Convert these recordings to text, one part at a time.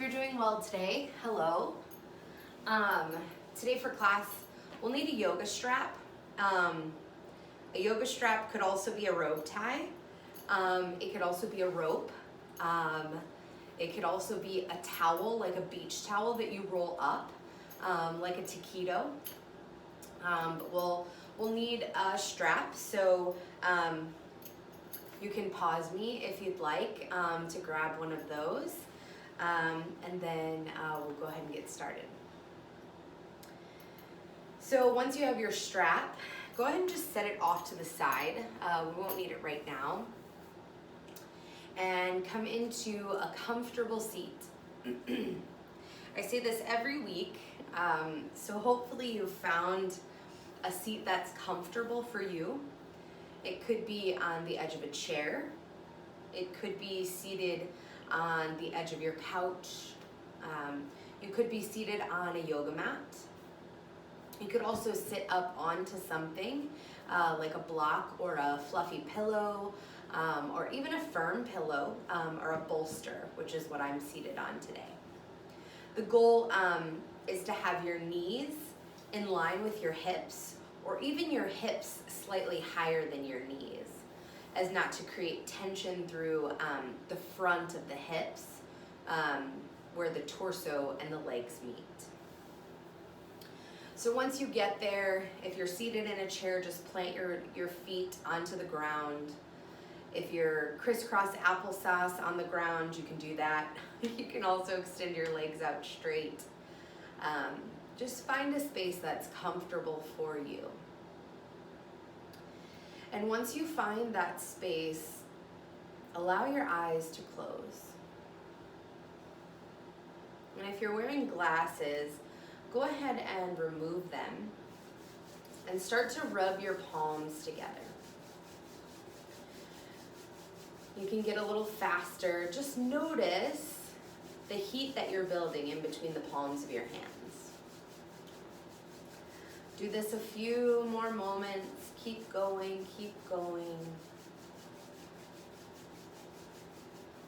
you're doing well today. Hello. Today for class, we'll need a yoga strap. A yoga strap could also be a robe tie. It could also be a rope. It could also be a towel, like a beach towel that you roll up, like a taquito. But we'll need a strap, so you can pause me if you'd like to grab one of those, and then we'll go ahead and get started. So once you have your strap, go ahead and just set it off to the side. We won't need it right now. And come into a comfortable seat. I say this every week, so hopefully you've found a seat that's comfortable for you. It could be on the edge of a chair. It could be seated on the edge of your couch. You could be seated on a yoga mat. You could also sit up onto something like a block or a fluffy pillow, or even a firm pillow or a bolster, which is what I'm seated on today. The goal is to have your knees in line with your hips, or even your hips slightly higher than your knees, as not to create tension through the front of the hips, where the torso and the legs meet. So once you get there, if you're seated in a chair, just plant your feet onto the ground. If you're crisscross applesauce on the ground, you can do that. You can also extend your legs out straight. Just find a space that's comfortable for you. And once you find that space, allow your eyes to close. And if you're wearing glasses, go ahead and remove them and start to rub your palms together. You can get a little faster. Just notice the heat that you're building in between the palms of your hands. Do this a few more moments. Keep going, keep going.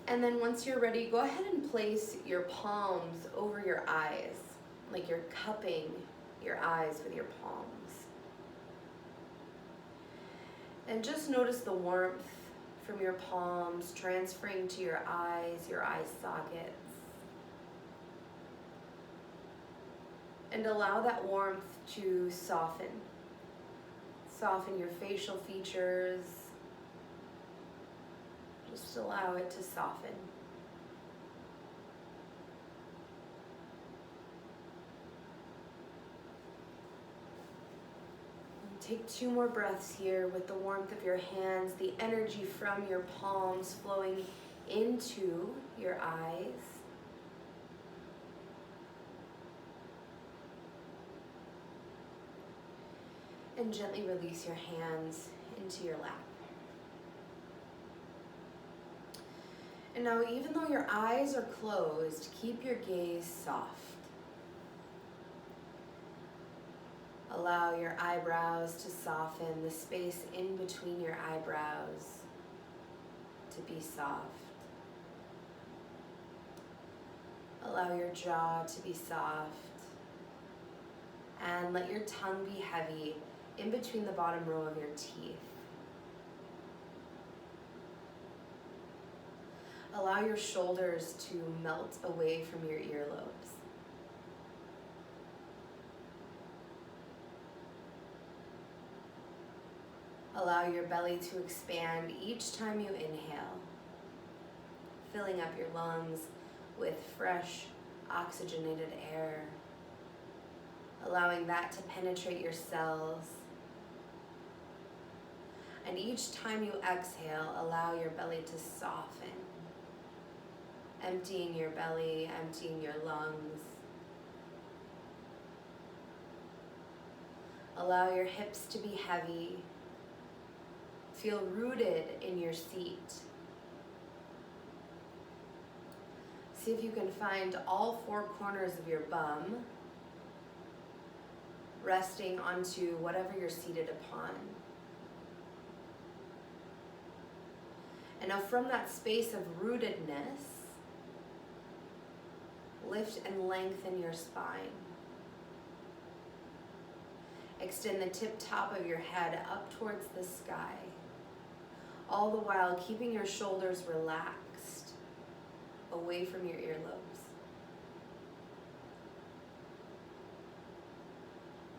And then once you're ready, go ahead and place your palms over your eyes, like you're cupping your eyes with your palms. And just notice the warmth from your palms transferring to your eyes, your eye sockets. And allow that warmth to soften. Soften your facial features. Just allow it to soften. Take 2 more breaths here with the warmth of your hands, the energy from your palms flowing into your eyes. And gently release your hands into your lap. And now, even though your eyes are closed, keep your gaze soft. Allow your eyebrows to soften, the space in between your eyebrows to be soft. Allow your jaw to be soft. And let your tongue be heavy in between the bottom row of your teeth. Allow your shoulders to melt away from your earlobes. Allow your belly to expand each time you inhale, filling up your lungs with fresh, oxygenated air, allowing that to penetrate your cells. And each time you exhale, allow your belly to soften, emptying your belly, emptying your lungs. Allow your hips to be heavy. Feel rooted in your seat. See if you can find all 4 corners of your bum resting onto whatever you're seated upon. And now from that space of rootedness, lift and lengthen your spine. Extend the tip top of your head up towards the sky, all the while keeping your shoulders relaxed away from your earlobes.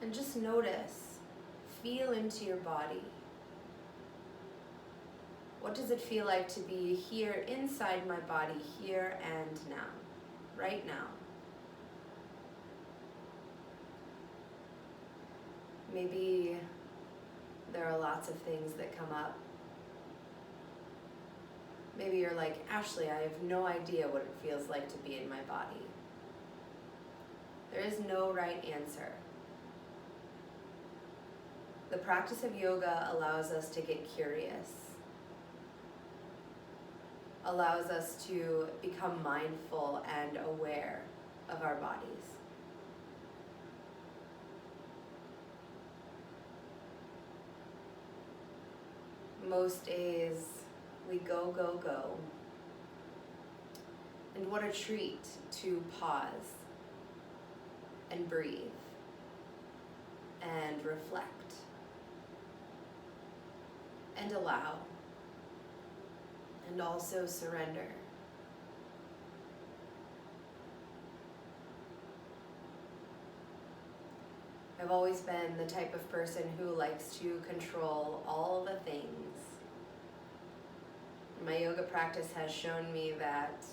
And just notice, feel into your body. What does it feel like to be here inside my body, here and now, right now? Maybe there are lots of things that come up. Maybe you're like, Ashley, I have no idea what it feels like to be in my body. There is no right answer. The practice of yoga allows us to get curious, allows us to become mindful and aware of our bodies. Most days we go, go, go. And what a treat to pause and breathe and reflect and allow and also surrender. I've always been the type of person who likes to control all the things. My yoga practice has shown me that,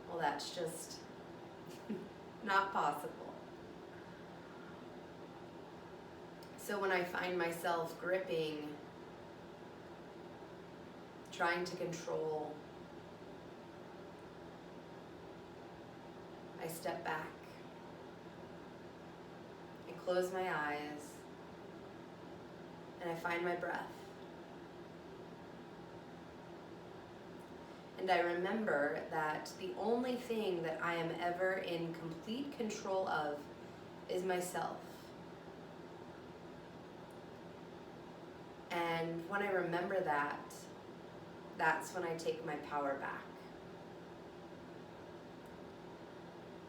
well, that's just not possible. So when I find myself gripping, trying to control, I step back. I close my eyes and I find my breath. And I remember that the only thing that I am ever in complete control of is myself. And when I remember that, that's when I take my power back.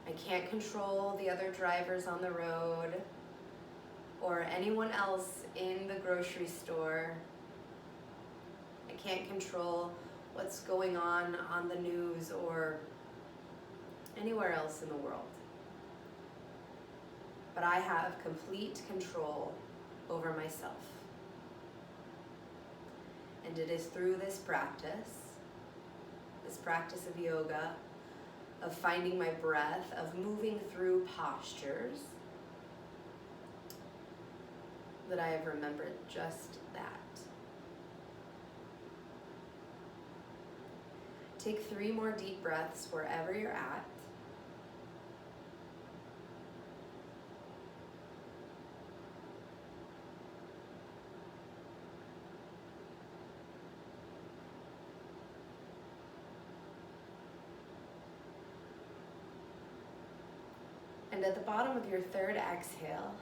I can't control the other drivers on the road or anyone else in the grocery store. I can't control what's going on the news or anywhere else in the world. But I have complete control over myself. And it is through this practice of yoga, of finding my breath, of moving through postures, that I have remembered just that. Take 3 more deep breaths wherever you're at. And at the bottom of your 3rd exhale,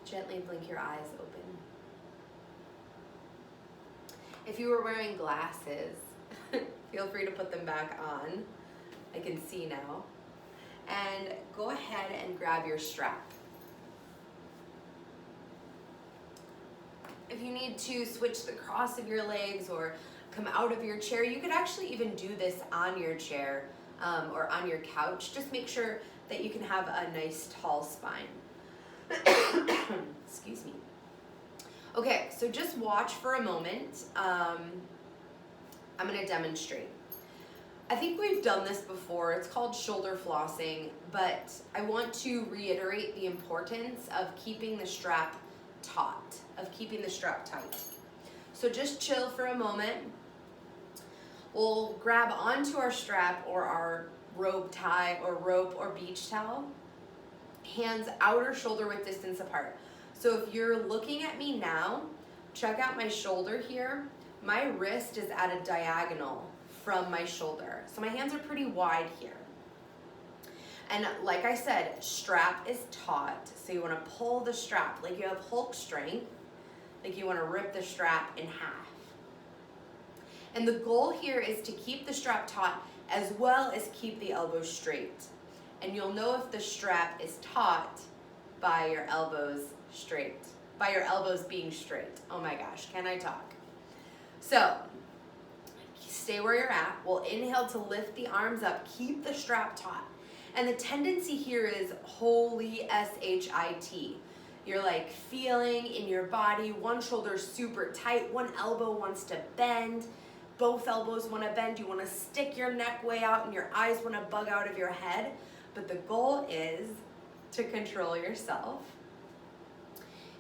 gently blink your eyes open. If you were wearing glasses, feel free to put them back on. I can see now. And go ahead and grab your strap. If you need to switch the cross of your legs or come out of your chair, you could actually even do this on your chair or on your couch. Just make sure that you can have a nice tall spine. Excuse me. Okay, so just watch for a moment. I'm going to demonstrate. I think we've done this before. It's called shoulder flossing, but I want to reiterate the importance of keeping the strap taut, of keeping the strap tight. So just chill for a moment. We'll grab onto our strap or our rope tie or rope or beach towel, hands outer shoulder width distance apart. So if you're looking at me now, check out my shoulder here. My wrist is at a diagonal from my shoulder. So my hands are pretty wide here. And like I said, strap is taut. So you want to pull the strap like you have Hulk strength, like you want to rip the strap in half. And the goal here is to keep the strap taut as well as keep the elbows straight. And you'll know if the strap is taut by your elbows straight, by your elbows being straight. Oh my gosh, can I talk? So, stay where you're at. We'll inhale to lift the arms up, keep the strap taut. And the tendency here is holy S-H-I-T. You're like feeling in your body, one shoulder's super tight, one elbow wants to bend, both elbows want to bend, you want to stick your neck way out and your eyes want to bug out of your head. But the goal is to control yourself.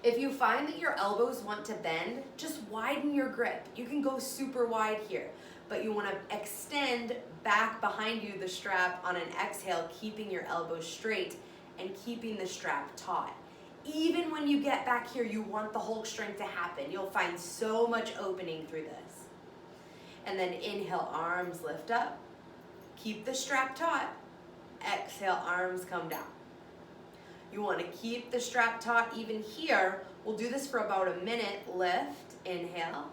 If you find that your elbows want to bend, just widen your grip. You can go super wide here, but you want to extend back behind you the strap on an exhale, keeping your elbows straight and keeping the strap taut. Even when you get back here, you want the Hulk strength to happen. You'll find so much opening through this. And then inhale, arms lift up. Keep the strap taut. Exhale, arms come down. You want to keep the strap taut even here. We'll do this for about a minute. Lift, inhale.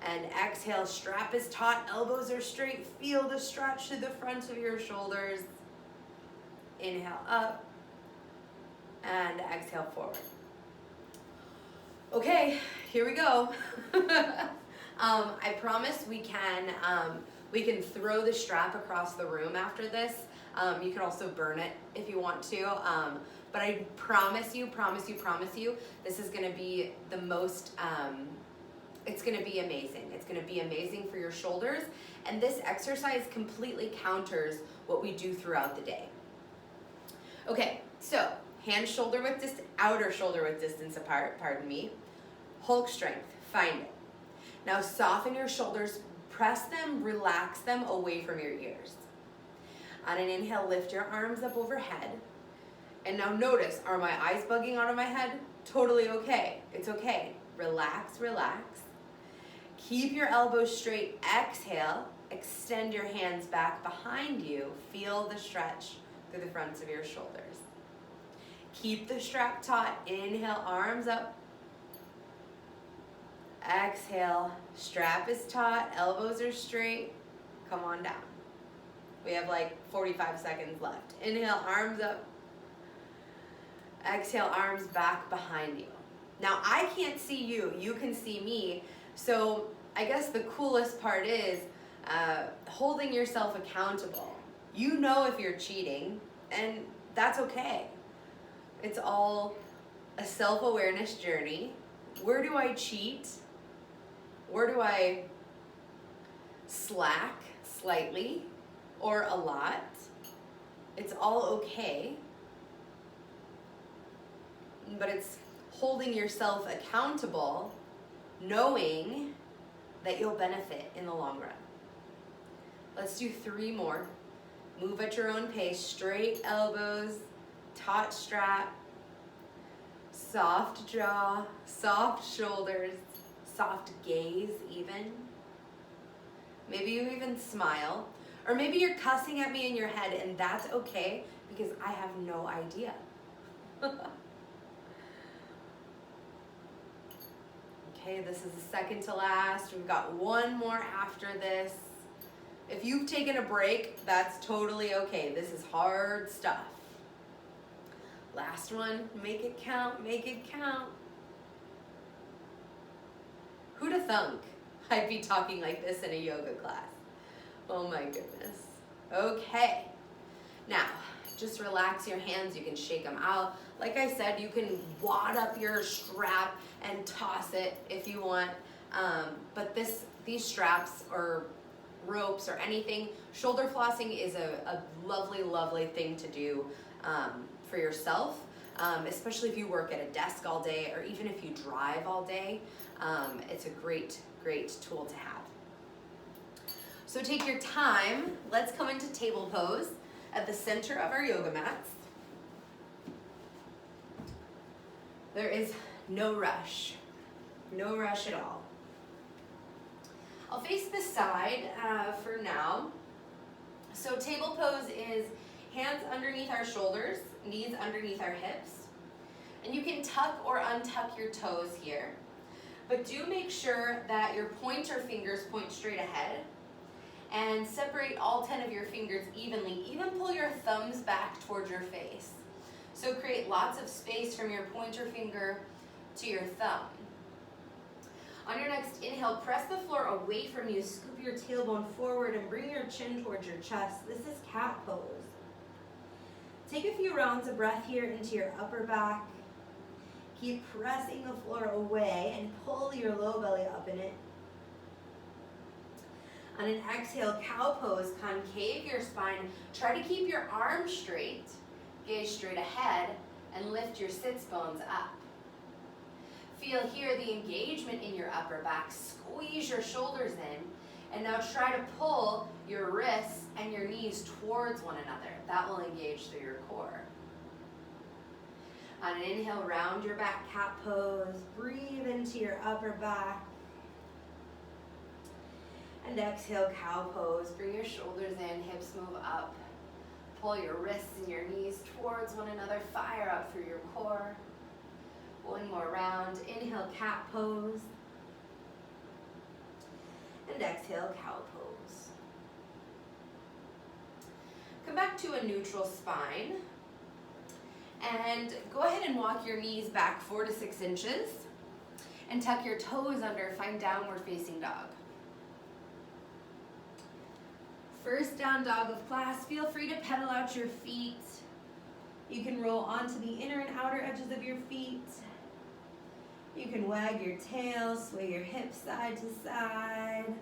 And exhale, strap is taut, elbows are straight. Feel the stretch to the front of your shoulders. Inhale up. And exhale forward. Okay, here we go. I promise we can throw the strap across the room after this. You can also burn it if you want to. But I promise you, this is gonna be the most, it's gonna be amazing. It's gonna be amazing for your shoulders. And this exercise completely counters what we do throughout the day. Okay, so outer shoulder width distance apart, pardon me. Hulk strength, find it. Now soften your shoulders, press them, relax them away from your ears. On an inhale, lift your arms up overhead. And now notice, are my eyes bugging out of my head? Totally okay. It's okay. Relax, relax. Keep your elbows straight. Exhale. Extend your hands back behind you. Feel the stretch through the fronts of your shoulders. Keep the strap taut. Inhale, arms up. Exhale, strap is taut, elbows are straight. Come on down. We have like 45 seconds left. Inhale, arms up. Exhale, arms back behind you. Now I can't see you, you can see me. So I guess the coolest part is holding yourself accountable. You know if you're cheating, and that's okay. It's all a self-awareness journey. Where do I cheat? Where do I slack slightly or a lot? It's all okay. But it's holding yourself accountable, knowing that you'll benefit in the long run. Let's do 3 more. Move at your own pace. Straight elbows, taut strap, soft jaw, soft shoulders, soft gaze even. Maybe you even smile. Or maybe you're cussing at me in your head, and that's okay because I have no idea. Okay, this is the second to last. We've got 1 more after this. If you've taken a break, that's totally okay. This is hard stuff. Last one, make it count, make it count. Who'da thunk I'd be talking like this in a yoga class? Oh my goodness. Okay, now just relax your hands. You can shake them out. Like I said, you can wad up your strap and toss it if you want. But these straps or ropes or anything, shoulder flossing is a lovely, lovely thing to do for yourself, especially if you work at a desk all day or even if you drive all day. It's a great, great tool to have. So take your time. Let's come into table pose at the center of our yoga mats. There is no rush at all. I'll face this side for now. So table pose is hands underneath our shoulders, knees underneath our hips. And you can tuck or untuck your toes here. But do make sure that your pointer fingers point straight ahead And separate all 10 of your fingers evenly. Even pull your thumbs back towards your face. So create lots of space from your pointer finger to your thumb. On your next inhale, press the floor away from you. Scoop your tailbone forward and bring your chin towards your chest. This is cat pose. Take a few rounds of breath here into your upper back. Keep pressing the floor away and pull your low belly up in it. On an exhale, cow pose, concave your spine. Try to keep your arms straight, gaze straight ahead, and lift your sits bones up. Feel here the engagement in your upper back. Squeeze your shoulders in, and now try to pull your wrists and your knees towards one another. That will engage through your core. On an inhale, round your back, cat pose. Breathe into your upper back. And exhale, cow pose. Bring your shoulders in, hips move up. Pull your wrists and your knees towards one another. Fire up through your core. One more round. Inhale, cat pose. And exhale, cow pose. Come back to a neutral spine. And go ahead and walk your knees back 4 to 6 inches. And tuck your toes under. Find downward facing dog. First down dog of class. Feel free to pedal out your feet. You can roll onto the inner and outer edges of your feet. You can wag your tail, sway your hips side to side.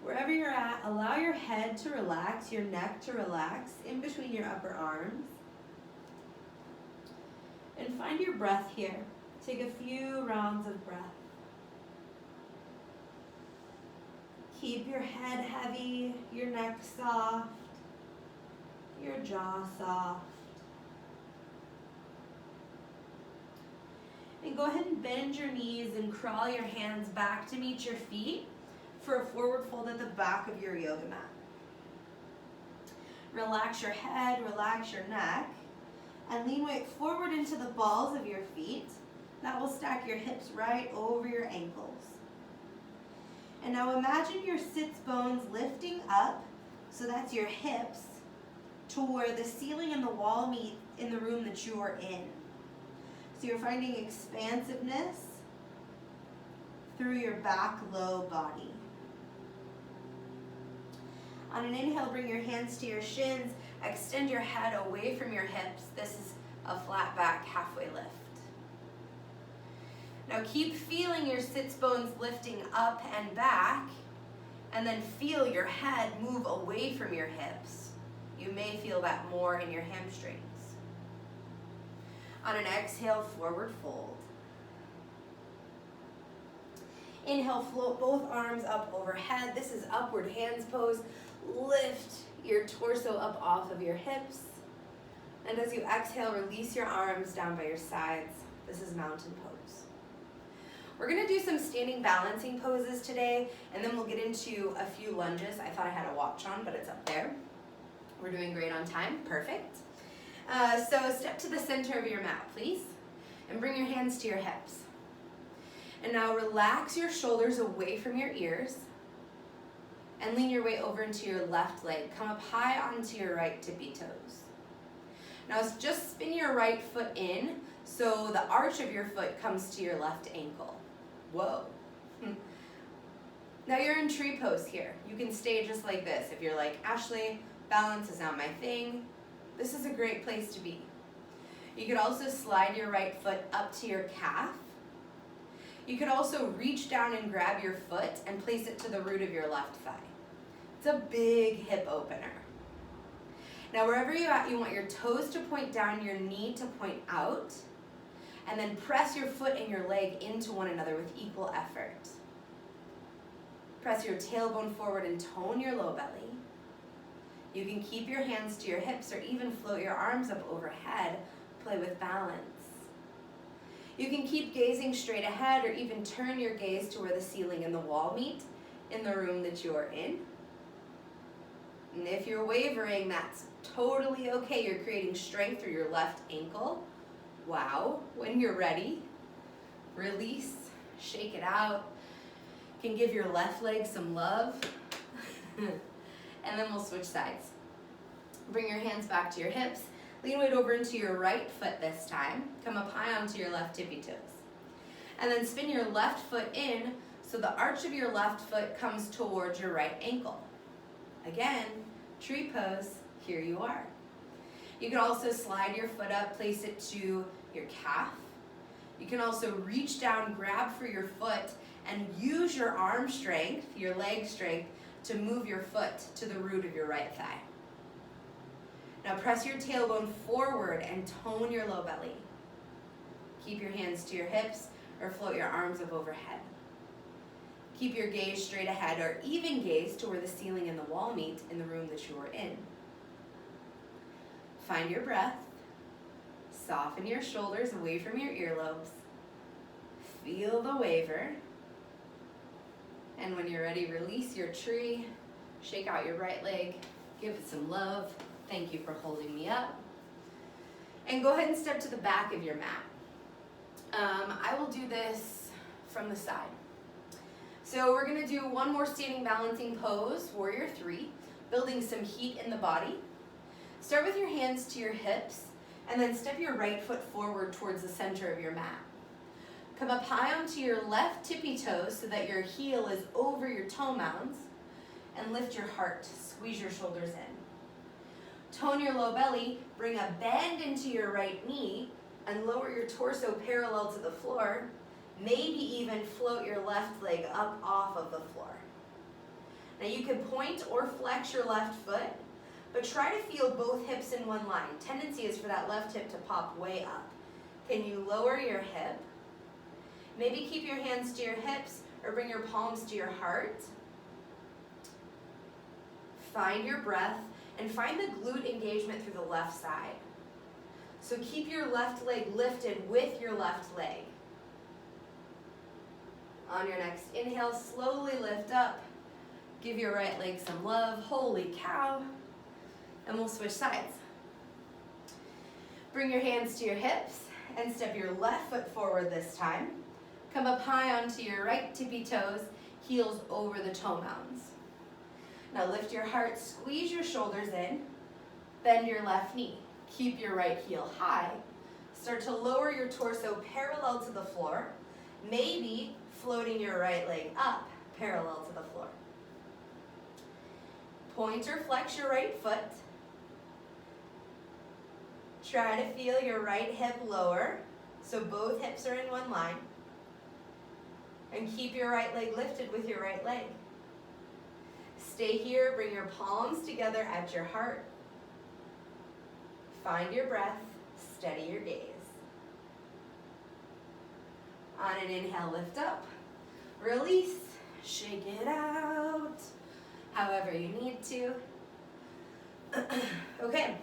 Wherever you're at, allow your head to relax, your neck to relax in between your upper arms. And find your breath here. Take a few rounds of breath. Keep your head heavy, your neck soft, your jaw soft. And go ahead and bend your knees and crawl your hands back to meet your feet for a forward fold at the back of your yoga mat. Relax your head, relax your neck, and lean weight forward into the balls of your feet. That will stack your hips right over your ankles. And now imagine your sits bones lifting up, so that's your hips, to where the ceiling and the wall meet in the room that you are in. So you're finding expansiveness through your back low body. On an inhale, bring your hands to your shins, extend your head away from your hips. This is a flat back halfway lift. Now keep feeling your sits bones lifting up and back, and then feel your head move away from your hips. You may feel that more in your hamstrings. On an exhale, forward fold. Inhale, float both arms up overhead. This is upward hands pose. Lift your torso up off of your hips. And as you exhale, release your arms down by your sides. This is mountain pose. We're gonna do some standing balancing poses today, and then we'll get into a few lunges. I thought I had a watch on, but it's up there. We're doing great on time, perfect. So step to the center of your mat, please, and bring your hands to your hips. And now relax your shoulders away from your ears, and lean your weight over into your left leg. Come up high onto your right tippy toes. Now just spin your right foot in, so the arch of your foot comes to your left ankle. Whoa. Now you're in tree pose here. You can stay just like this. If you're like, Ashley, balance is not my thing, this is a great place to be. You could also slide your right foot up to your calf. You could also reach down and grab your foot and place it to the root of your left thigh. It's a big hip opener. Now wherever you're at, you want your toes to point down, your knee to point out, and then press your foot and your leg into one another with equal effort. Press your tailbone forward and tone your low belly. You can keep your hands to your hips or even float your arms up overhead. Play with balance. You can keep gazing straight ahead or even turn your gaze to where the ceiling and the wall meet in the room that you are in. And if you're wavering, that's totally okay. You're creating strength through your left ankle. Wow. When you're ready, release, shake it out. You can give your left leg some love. And then we'll switch sides. Bring your hands back to your hips. Lean weight over into your right foot this time. Come up high onto your left tippy toes. And then spin your left foot in so the arch of your left foot comes towards your right ankle. Again, tree pose, here you are. You can also slide your foot up, place it to your calf. You can also reach down, grab for your foot, and use your arm strength, your leg strength, to move your foot to the root of your right thigh. Now press your tailbone forward and tone your low belly. Keep your hands to your hips or float your arms up overhead. Keep your gaze straight ahead or even gaze to where the ceiling and the wall meet in the room that you are in. Find your breath. Soften your shoulders away from your earlobes. Feel the waver. And when you're ready, release your tree. Shake out your right leg. Give it some love. Thank you for holding me up. And go ahead and step to the back of your mat. I will do this from the side. So we're gonna do one more standing balancing pose, Warrior 3, building some heat in the body. Start with your hands to your hips, and then step your right foot forward towards the center of your mat. Come up high onto your left tippy toes so that your heel is over your toe mounds, and lift your heart, squeeze your shoulders in. Tone your low belly, bring a bend into your right knee, and lower your torso parallel to the floor. Maybe even float your left leg up off of the floor. Now you can point or flex your left foot, but try to feel both hips in one line. Tendency is for that left hip to pop way up. Can you lower your hip? Maybe keep your hands to your hips or bring your palms to your heart. Find your breath and find the glute engagement through the left side. So keep your left leg lifted with your left leg. On your next inhale, slowly lift up. Give your right leg some love. Holy cow. And we'll switch sides. Bring your hands to your hips and step your left foot forward this time. Come up high onto your right tippy toes, heels over the toe mounds. Now lift your heart, squeeze your shoulders in, bend your left knee. Keep your right heel high. Start to lower your torso parallel to the floor, maybe floating your right leg up parallel to the floor. Point or flex your right foot. Try to feel your right hip lower, so both hips are in one line. And keep your right leg lifted with your right leg. Stay here, bring your palms together at your heart. Find your breath, steady your gaze. On an inhale, lift up. Release, shake it out, however you need to. Okay,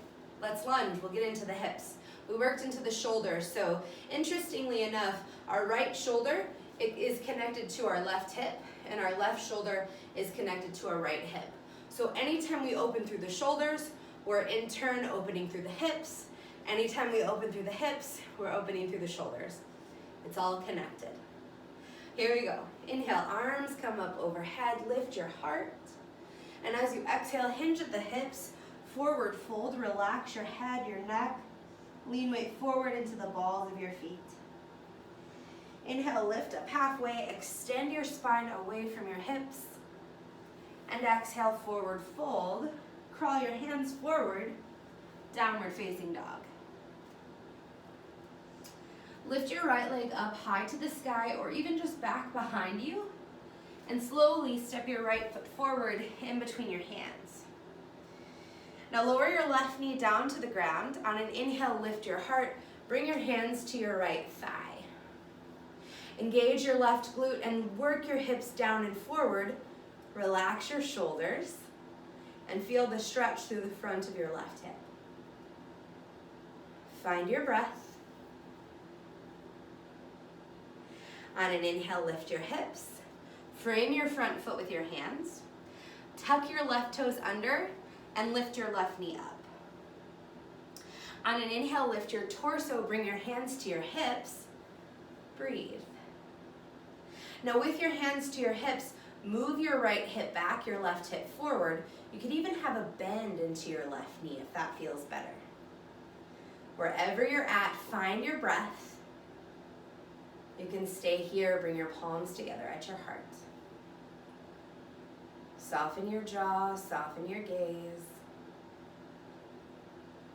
let's lunge. We'll get into the hips. We worked into the shoulders, so interestingly enough, our right shoulder is connected to our left hip, and our left shoulder is connected to our right hip. So anytime we open through the shoulders, we're in turn opening through the hips. Anytime we open through the hips, we're opening through the shoulders. It's all connected. Here we go. Inhale, arms come up overhead, lift your heart. And as you exhale, hinge at the hips, forward fold, relax your head, your neck. Lean weight forward into the balls of your feet. Inhale, lift up halfway, extend your spine away from your hips. And exhale, forward fold. Crawl your hands forward, downward facing dog. Lift your right leg up high to the sky or even just back behind you, and slowly step your right foot forward in between your hands. Now lower your left knee down to the ground. On an inhale, lift your heart, bring your hands to your right thigh. Engage your left glute and work your hips down and forward. Relax your shoulders and feel the stretch through the front of your left hip. Find your breath. On an inhale, lift your hips. Frame your front foot with your hands. Tuck your left toes under and lift your left knee up. On an inhale, lift your torso, bring your hands to your hips. Breathe. Now with your hands to your hips, Move your right hip back, your left hip forward. You could even have a bend into your left knee if that feels better. Wherever you're at, find your breath. You can stay here, bring your palms together at your heart. Soften your jaw, soften your gaze.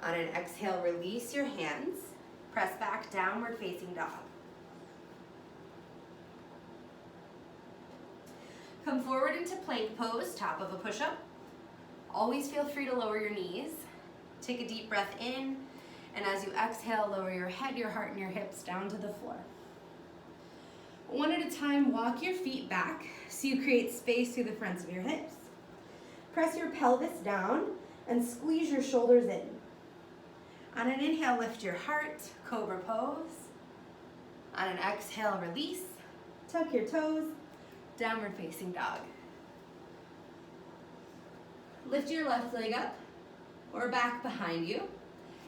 On an exhale, release your hands. Press back, downward facing dog. Come forward into plank pose, top of a push-up. Always feel free to lower your knees. Take a deep breath in, and as you exhale, lower your head, your heart, and your hips down to the floor. One at a time, walk your feet back so you create space through the fronts of your hips. Press your pelvis down and squeeze your shoulders in. On an inhale, lift your heart, cobra pose. On an exhale, release. Tuck your toes, downward facing dog. Lift your left leg up or back behind you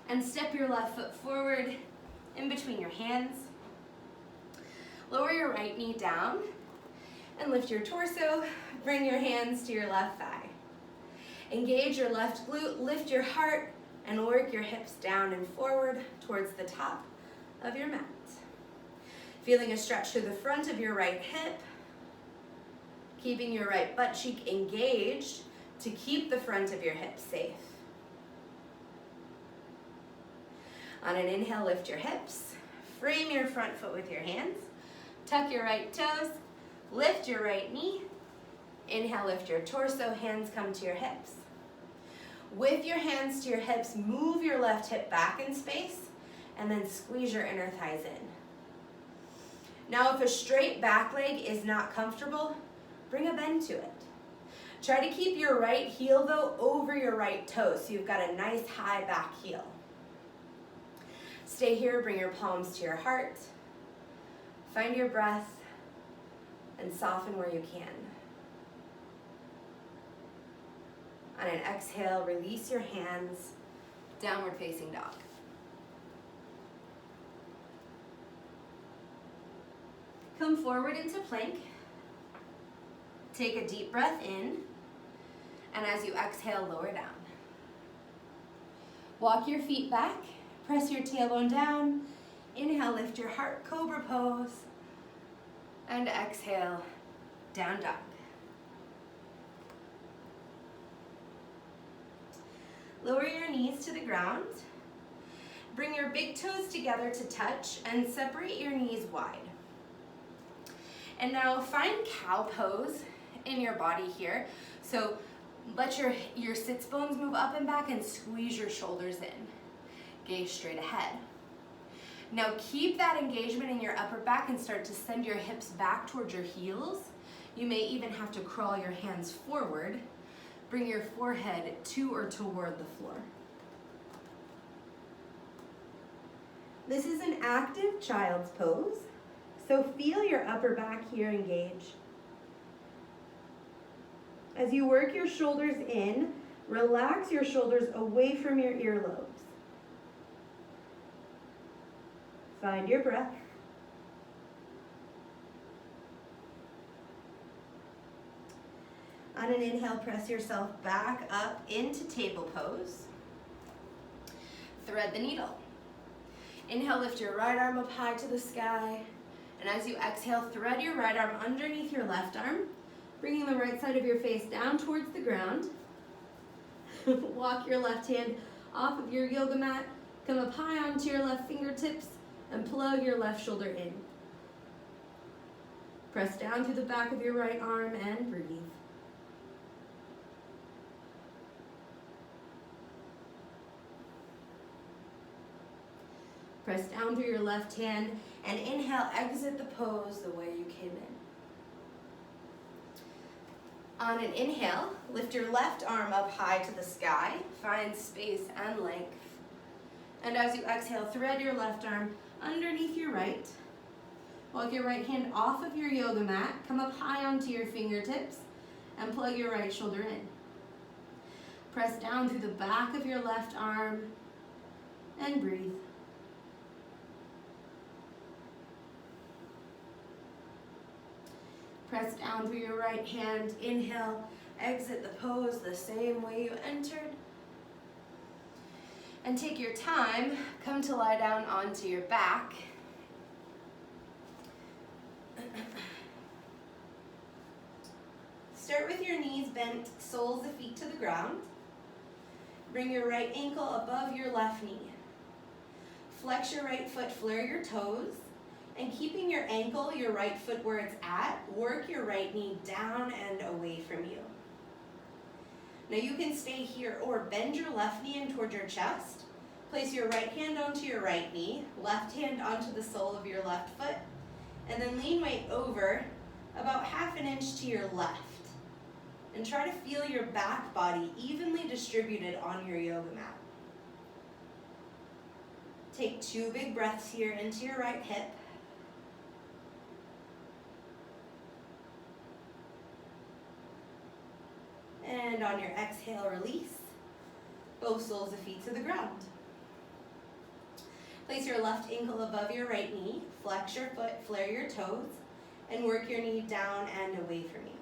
and step your left foot forward in between your hands. Lower your right knee down and lift your torso. Bring your hands to your left thigh. Engage your left glute, lift your heart, and work your hips down and forward towards the top of your mat. Feeling a stretch through the front of your right hip, keeping your right butt cheek engaged to keep the front of your hip safe. On an inhale, lift your hips, frame your front foot with your hands, tuck your right toes, lift your right knee. Inhale, lift your torso, hands come to your hips. With your hands to your hips, move your left hip back in space and then squeeze your inner thighs in. Now, if a straight back leg is not comfortable, bring a bend to it. Try to keep your right heel, though, over your right toe, so you've got a nice high back heel. Stay here, bring your palms to your heart. Find your breath and soften where you can. On an exhale, release your hands, downward facing dog. Come forward into plank. Take a deep breath in, and as you exhale, lower down. Walk your feet back, press your tailbone down. Inhale, lift your heart, cobra pose, and exhale, down dog. Lower your knees to the ground. Bring your big toes together to touch and separate your knees wide. And now find cow pose in your body here. So let your sits bones move up and back and squeeze your shoulders in. Gaze straight ahead. Now keep that engagement in your upper back and start to send your hips back towards your heels. You may even have to crawl your hands forward. Bring your forehead to or toward the floor. This is an active child's pose, so feel your upper back here engage. As you work your shoulders in, relax your shoulders away from your earlobes. Find your breath. On an inhale, press yourself back up into table pose. Thread the needle. Inhale, lift your right arm up high to the sky. And as you exhale, thread your right arm underneath your left arm, bringing the right side of your face down towards the ground. Walk your left hand off of your yoga mat, come up high onto your left fingertips, and plug your left shoulder in. Press down through the back of your right arm and breathe. Press down through your left hand and inhale, exit the pose the way you came in. On an inhale, lift your left arm up high to the sky, find space and length. And as you exhale, thread your left arm underneath your right. Walk your right hand off of your yoga mat, come up high onto your fingertips, and plug your right shoulder in. Press down through the back of your left arm and breathe. Press down through your right hand. Inhale, exit the pose the same way you entered. And take your time, come to lie down onto your back. Start with your knees bent, soles of feet to the ground. Bring your right ankle above your left knee. Flex your right foot, flare your toes, and keeping your ankle, your right foot where it's at, work your right knee down and away from you. Now you can stay here or bend your left knee in toward your chest. Place your right hand onto your right knee, left hand onto the sole of your left foot, and then lean weight over about 1/2 inch to your left. And try to feel your back body evenly distributed on your yoga mat. Take 2 big breaths here into your right hip. And on your exhale, release both soles of feet to the ground. Place your left ankle above your right knee, flex your foot, flare your toes, and work your knee down and away from you.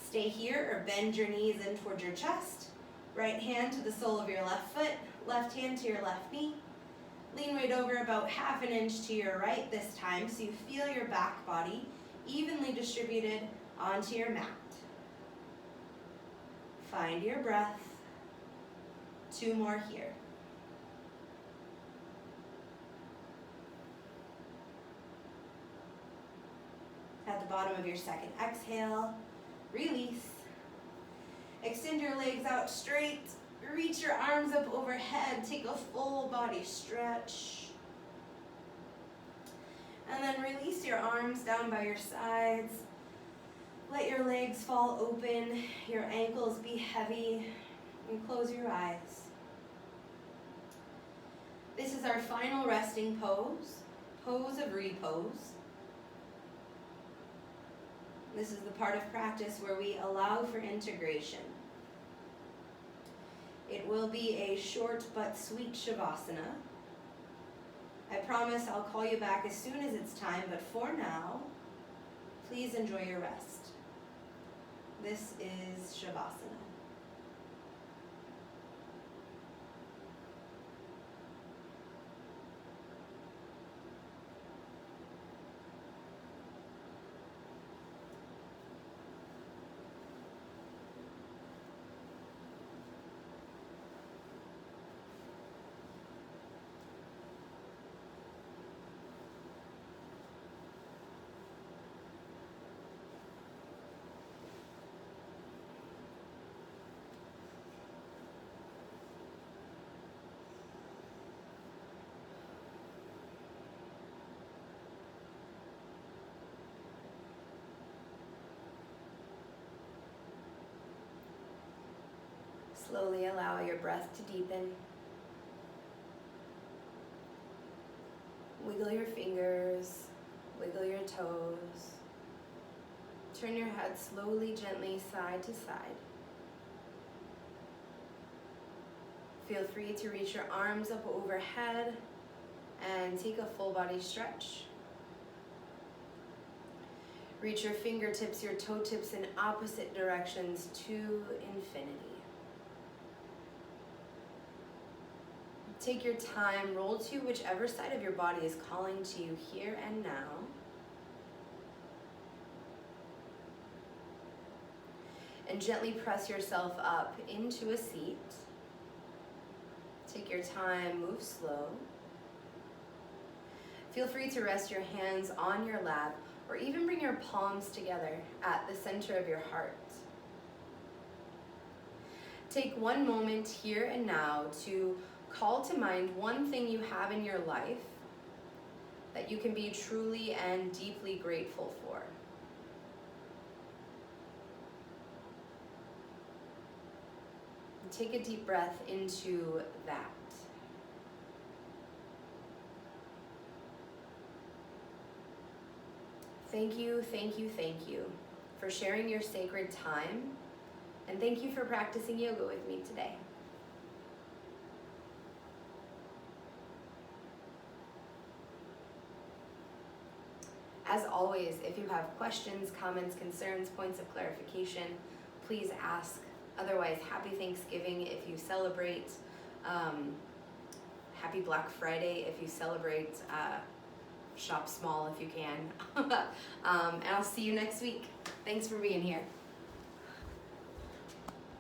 Stay here or bend your knees in towards your chest. Right hand to the sole of your left foot, left hand to your left knee. Lean weight over about 1/2 inch to your right this time so you feel your back body evenly distributed onto your mat. Find your breath. 2 more here. At the bottom of your second exhale, release. Extend your legs out straight. Reach your arms up overhead. Take a full body stretch. And then release your arms down by your sides. Let your legs fall open. Your ankles be heavy. And close your eyes. This is our final resting pose. Pose of repose. This is the part of practice where we allow for integration. It will be a short but sweet Shavasana. I promise I'll call you back as soon as it's time, but for now, please enjoy your rest. This is Shavasana. Slowly allow your breath to deepen. Wiggle your fingers, wiggle your toes. Turn your head slowly, gently side to side. Feel free to reach your arms up overhead and take a full body stretch. Reach your fingertips, your toe tips in opposite directions to infinity. Take your time, roll to whichever side of your body is calling to you here and now. And gently press yourself up into a seat. Take your time, move slow. Feel free to rest your hands on your lap or even bring your palms together at the center of your heart. Take one moment here and now to call to mind one thing you have in your life that you can be truly and deeply grateful for. And take a deep breath into that. Thank you, thank you, thank you for sharing your sacred time, and thank you for practicing yoga with me today. As always, if you have questions, comments, concerns, points of clarification, please ask. Otherwise, happy Thanksgiving if you celebrate. Happy Black Friday if you celebrate. Shop small if you can. And I'll see you next week. Thanks for being here.